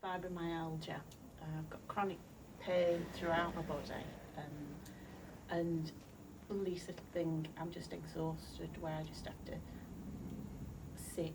fibromyalgia. I've got chronic pain throughout my body, and Lisa think I'm just exhausted, where I just have to sit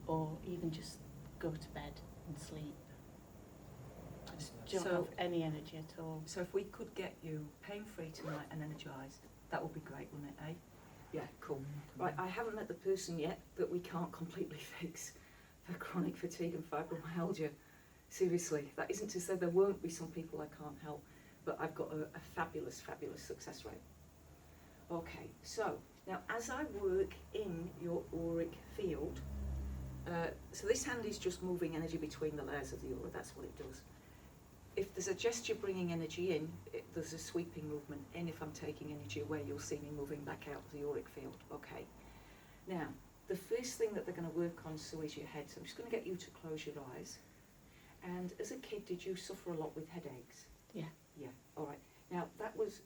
or even just go to bed and sleep. I just don't have any energy at all. So if we could get you pain-free tonight and energised, that would be great, wouldn't it, eh? Yeah, cool. Right, I haven't met the person yet that we can't completely fix for chronic fatigue and fibromyalgia. Seriously, that isn't to say there won't be some people I can't help, but I've got a fabulous, fabulous success rate. Okay, so now as I work in your auric field, so this hand is just moving energy between the layers of the aura, that's what it does. If there's a gesture bringing energy in, there's a sweeping movement in. If I'm taking energy away, you'll see me moving back out of the auric field. Okay. Now, the first thing that they're going to work on, Sue, is your head. So I'm just going to get you to close your eyes. And as a kid, did you suffer a lot with headaches? Yeah. Yeah. All right. Now, that was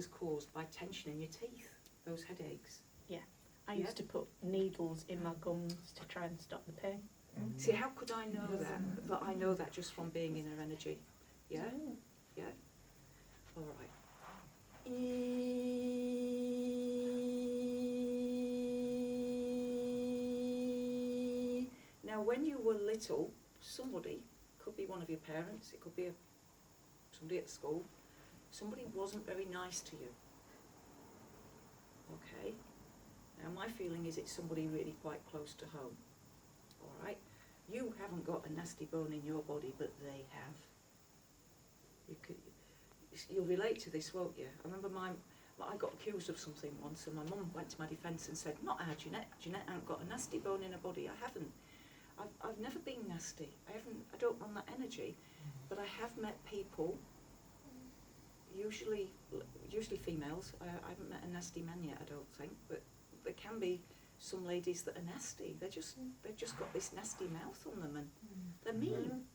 caused by tension in your teeth, those headaches. Yeah. I used to put needles in my gums to try and stop the pain. See, how could I know that? But I know that just from being in her energy. Yeah? Yeah? All right. Now, when you were little, somebody, could be one of your parents, it could be somebody at school, somebody wasn't very nice to you. Okay? Now, my feeling is it's somebody really quite close to home. All right? You haven't got a nasty bone in your body, but they have. You'll relate to this, won't you? I remember I got accused of something once, and my mum went to my defence and said, "Not our Jeanette. Jeanette ain't got a nasty bone in her body." I haven't. I've never been nasty. I don't want that energy, but I have met people, usually females. I haven't met a nasty man yet, I don't think, but there can be some ladies that are nasty. They've just got this nasty mouth on them, and they're mean.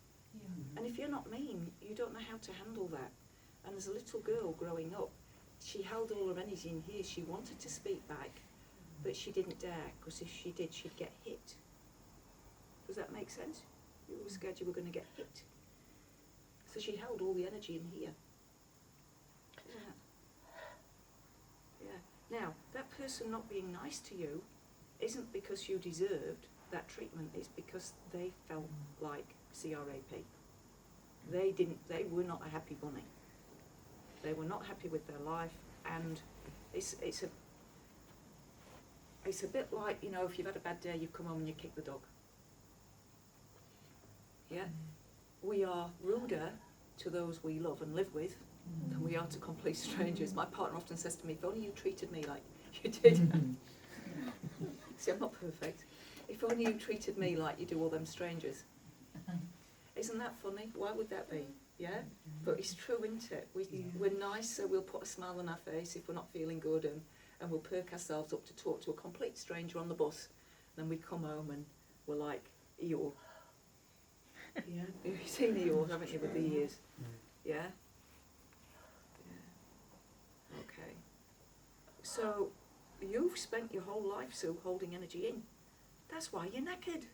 And if you're not mean, you don't know how to handle that. And as a little girl growing up, she held all her energy in here. She wanted to speak back, but she didn't dare, because if she did, she'd get hit. Does that make sense? You were scared you were going to get hit. So she held all the energy in here. Yeah. Now, that person not being nice to you isn't because you deserved that treatment. It's because they felt like CRAP. They were not a happy bunny. They were not happy with their life, and it's a bit like, you know, if you've had a bad day, you come home and you kick the dog. Yeah? We are ruder to those we love and live with than we are to complete strangers. My partner often says to me, "If only you treated me like you did." See, I'm not perfect. If only you treated me like you do all them strangers. Isn't that funny? Why would that be? Yeah? But it's true, isn't it? We're nice, so we'll put a smile on our face if we're not feeling good, and we'll perk ourselves up to talk to a complete stranger on the bus. Then we come home and we're like Eeyore. Yeah? You've seen Eeyore, haven't you, with the ears? Yeah? Yeah. Okay. So, you've spent your whole life, Sue, holding energy in. That's why you're knackered.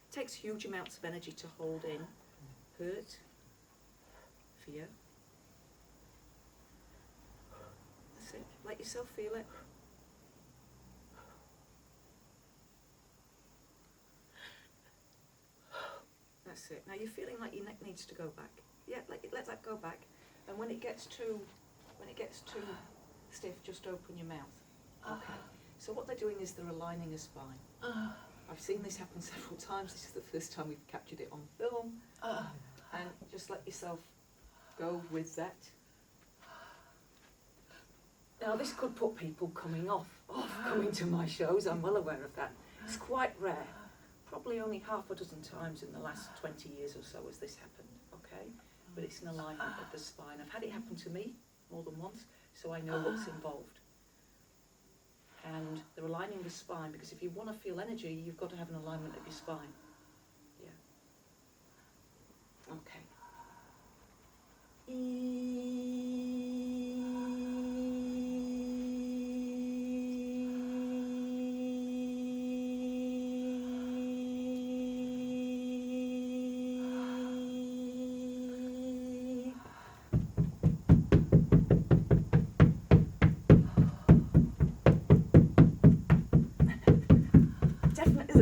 It takes huge amounts of energy to hold in hurt, fear. That's it. Let yourself feel it. That's it. Now you're feeling like your neck needs to go back. Yeah, let that go back. And when it gets too stiff, just open your mouth. Okay. So what they're doing is they're aligning a spine. I've seen this happen several times. This is the first time we've captured it on film. And just let yourself go with that. Now this could put people coming to my shows. I'm well aware of that. It's quite rare. Probably only half a dozen times in the last 20 years or so has this happened, okay? But it's an alignment of the spine. I've had it happen to me more than once, so I know what's involved. And they're aligning the spine, because if you want to feel energy, you've got to have an alignment of your spine. Yeah. Okay.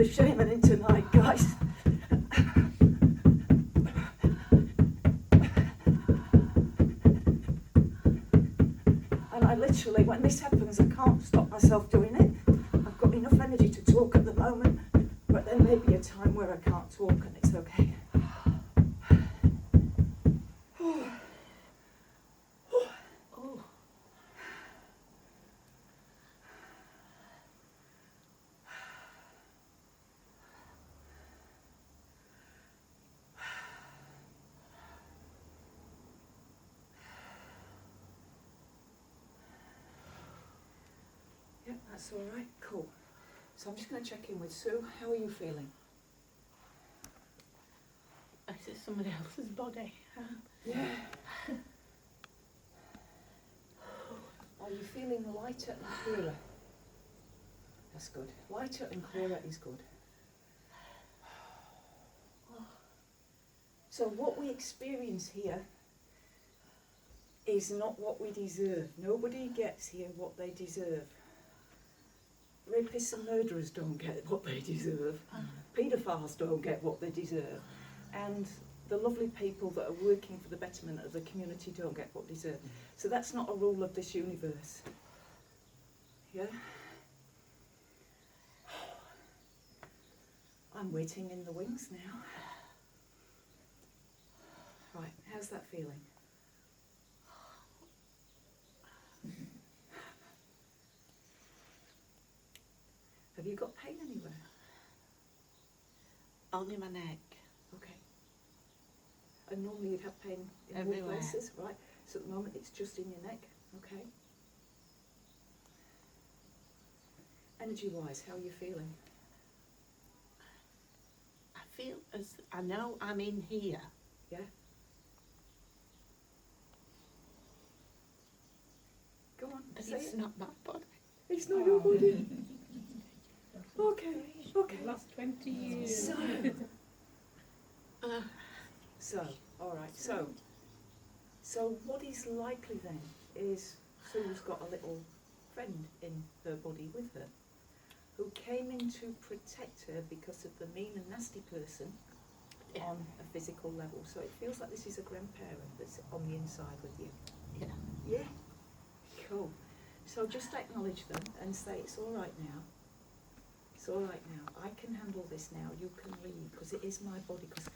of shaming in tonight, guys. And I literally, when this happens, I can't stop myself doing it. I've got enough energy to talk at the moment, but there may be a time where I can't talk and it's okay. Oh. Yep, that's all right. Cool. So I'm just going to check in with Sue. How are you feeling? This is somebody else's body. Yeah. Are you feeling lighter and clearer? That's good. Lighter and clearer is good. So what we experience here is not what we deserve. Nobody gets here what they deserve. Rapists and murderers don't get what they deserve. Paedophiles don't get what they deserve. And the lovely people that are working for the betterment of the community don't get what they deserve. So that's not a rule of this universe. Yeah? I'm waiting in the wings now. Right, how's that feeling? Have you got pain anywhere? Only my neck. Okay. And normally you'd have pain in Everywhere. more places, right? So at the moment it's just in your neck, okay? Energy-wise, how are you feeling? I feel as I know I'm in here. Yeah? Go on, But say it's it. not my body. It's not your body. Okay, okay. The last 20 years. So, all right. So what is likely then is Sue's got a little friend in her body with her who came in to protect her because of the mean and nasty person on a physical level. So it feels like this is a grandparent that's on the inside with you. Yeah. Yeah. Cool. So just acknowledge them and say, it's all right now. It's all right now. I can handle this now. You can leave because it is my body. Because,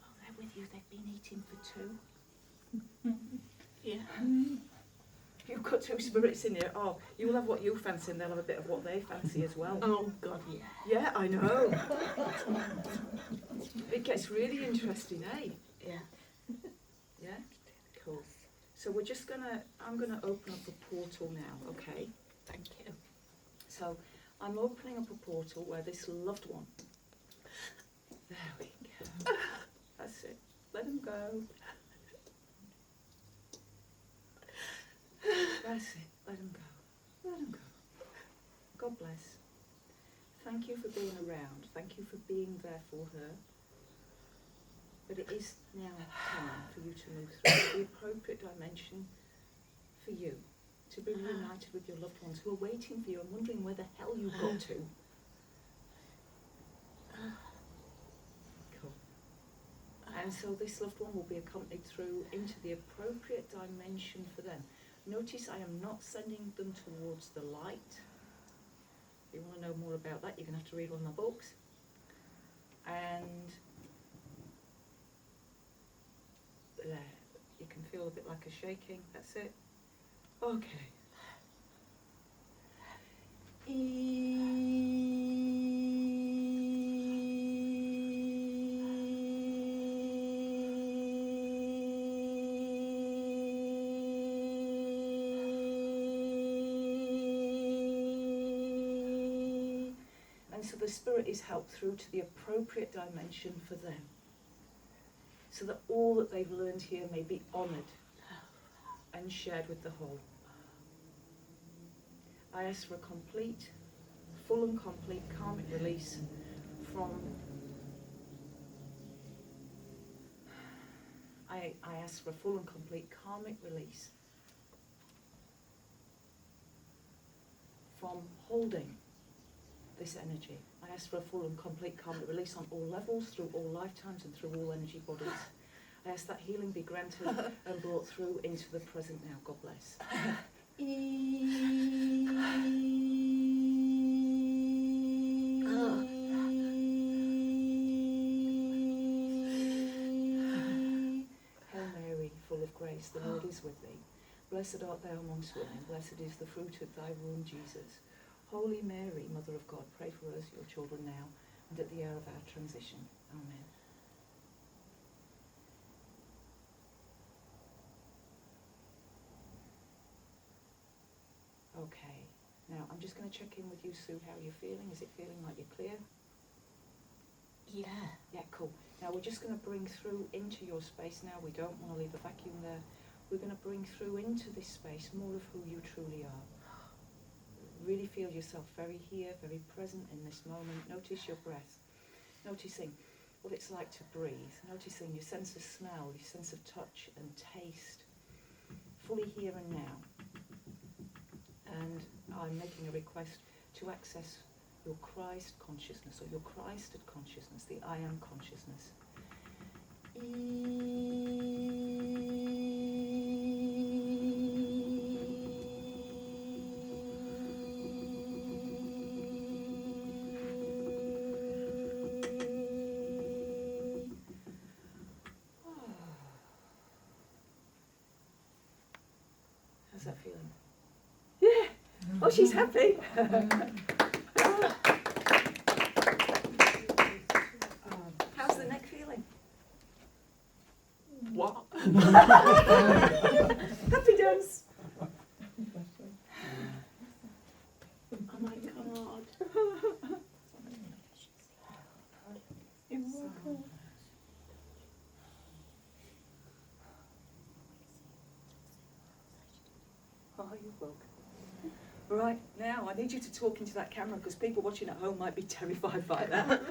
well, they're with you. They've been eating for 2. Yeah. You've got 2 spirits in here. Oh, you'll have what you fancy and they'll have a bit of what they fancy as well. Oh God, yeah. Yeah, I know. It gets really interesting, eh? Yeah. Yeah? Cool. So we're just I'm gonna open up a portal now, okay? Thank you. So I'm opening up a portal where this loved one. There we go. That's it. Let him go. That's it. Let him go. Let him go. God bless. Thank you for being around. Thank you for being there for her. But it is now time for you to move through the appropriate dimension for you to be reunited with your loved ones who are waiting for you and wondering where the hell you got to. Cool. And so this loved one will be accompanied through into the appropriate dimension for them. Notice I am not sending them towards the light. If you want to know more about that, you're going to have to read one of my books. And there, you can feel a bit like a shaking. That's it. Okay. And so the spirit is helped through to the appropriate dimension for them, so that all that they've learned here may be honoured and shared with the whole. I ask for a complete, full and complete karmic release from... I ask for a full and complete karmic release from holding this energy. I ask for a full and complete karmic release on all levels, through all lifetimes and through all energy bodies. I ask that healing be granted and brought through into the present now. God bless. Hail Mary, full of grace, the Lord is with thee. Blessed art thou amongst women, blessed is the fruit of thy womb, Jesus. Holy Mary, Mother of God, pray for us, your children now, and at the hour of our transition. Amen. Okay, now I'm just going to check in with you, Sue, how you're feeling. Is it feeling like you're clear? Yeah. Yeah, cool. Now we're just going to bring through into your space now. We don't want to leave a vacuum there. We're going to bring through into this space more of who you truly are. Really feel yourself very here, very present in this moment. Notice your breath. Noticing what it's like to breathe. Noticing your sense of smell, your sense of touch and taste. Fully here and now. And I'm making a request to access your Christ consciousness, or your Christed consciousness, the I am consciousness. How's that feeling? Yeah! Oh, she's happy! How's the neck feeling? What? Happy dance! Oh my God. You're welcome. Oh, you're welcome. Right, now I need you to talk into that camera because people watching at home might be terrified by that.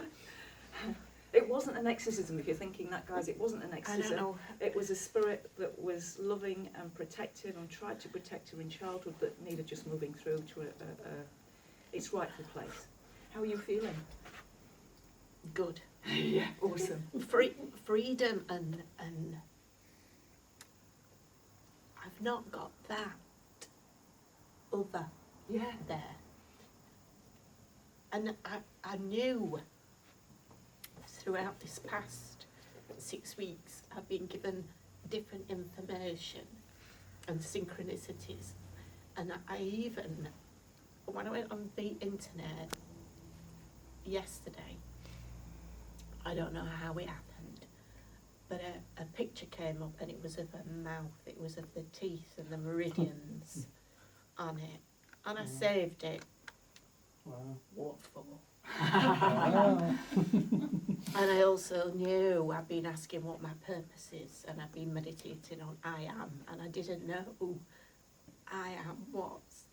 It wasn't an exorcism, if you're thinking that, guys. It wasn't an I exorcism. don't know. It was a spirit that was loving and protective and tried to protect her in childhood, but needed just moving through to its rightful place. How are you feeling? Good. Yeah, awesome. Freedom and I've not got that other Yeah. there. And I knew throughout this past 6 weeks I've been given different information and synchronicities. And I even, when I went on the internet yesterday, I don't know how it happened, but a picture came up and it was of a mouth, it was of the teeth and the meridians on it. And I saved it. Wow. What for? Wow. And I also knew I've been asking what my purpose is, and I've been meditating on I am, and I didn't know who I am was.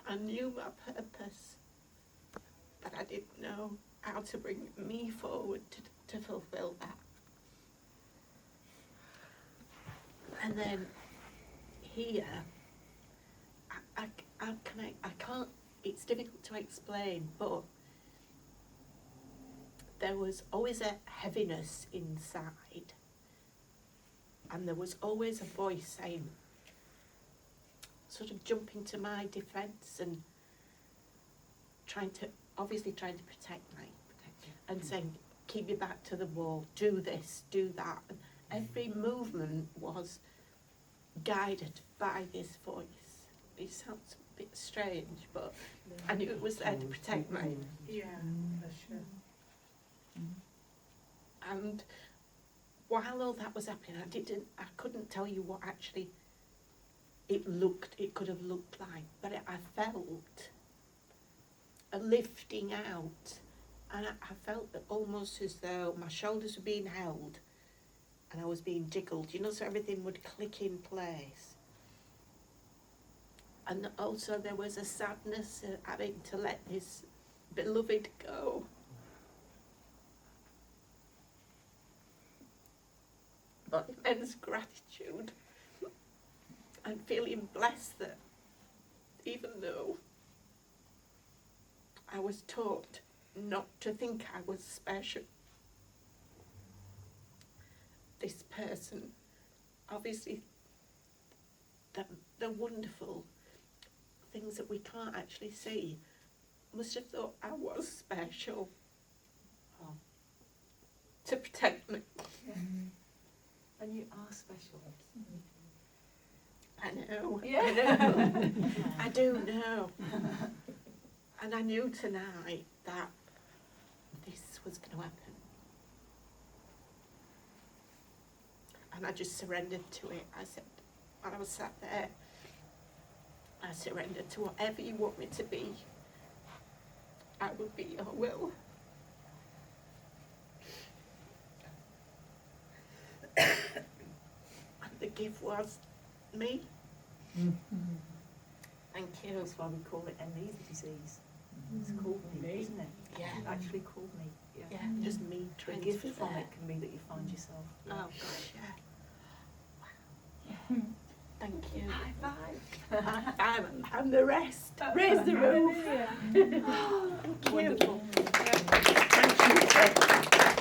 I knew my purpose, but I didn't know how to bring me forward to fulfill that. And then here, I can't, it's difficult to explain, but there was always a heaviness inside, and there was always a voice saying, sort of jumping to my defence and trying to protect me, and saying, keep your back to the wall, do this, do that. And every movement was guided by this voice. It sounds a bit strange, but I knew it was there to protect me. Yeah, for sure. And while all that was happening, I couldn't tell you what actually it could have looked like, but I felt a lifting out, and I felt that almost as though my shoulders were being held and I was being jiggled, so everything would click in place. And also there was a sadness of having to let this beloved go. But immense gratitude and feeling blessed that even though I was taught not to think I was special. This person, obviously, the wonderful things that we can't actually see, must have thought I was special Oh. to protect me. And you are special. I know. Yeah. I know. I do know. And I knew tonight that this was going to happen. And I just surrendered to it. I said, when I was sat there, I surrendered to whatever you want me to be. I will be your will. And the gift was me. Thank you. That's why we call it amnesia disease. It's called me, isn't it? Yeah. It's actually called me. Yeah, just me The trying gift to be from there. it can be that you find yourself. Oh gosh, yeah. Thank you. High five. And the rest. Raise the roof. Hallelujah. Oh, thank you. Wonderful. Thank you.